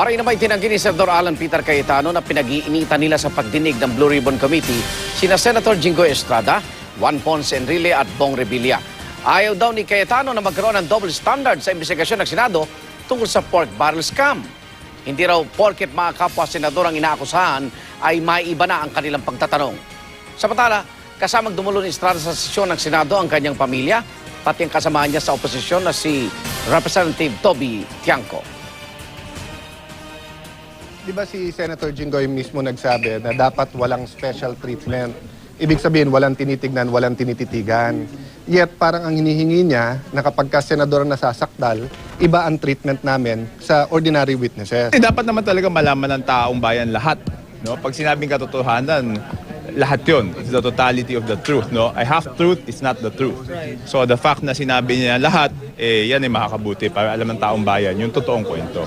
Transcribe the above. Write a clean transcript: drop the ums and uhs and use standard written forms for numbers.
Maray naman itinanggi ni Senador Alan Peter Cayetano na pinag-iinitan nila sa pagdinig ng Blue Ribbon Committee sina Senator Jinggoy Estrada, Juan Ponce Enrile at Bong Revilla. Ayaw daw ni Cayetano na magkaroon ng double standard sa investigasyon ng Senado tungkol sa pork barrel scam. Hindi raw porket mga kapwa senador ang inaakusahan ay maiiba na ang kanilang pagtatanong. Samantala, kasamang dumulo ni Estrada sa sesyon ng Senado ang kanyang pamilya, pati ang kasamahan niya sa oposisyon na si Representative Toby Tiangco. Di ba si Senator Jinggoy mismo nagsabi na dapat walang special treatment? Ibig sabihin, walang tinitignan, walang tinititigan. Yet, parang ang hinihingi niya na kapag ka senador nasasakdal, iba ang treatment namin sa ordinary witnesses. Dapat naman talaga malaman ng taong bayan lahat. No? Pag sinabing katotohanan, lahat yun. It's the totality of the truth. No? A half-truth is not the truth. So the fact na sinabi niya lahat, yan ay makakabuti para alam ng taong bayan yung totoong kwento.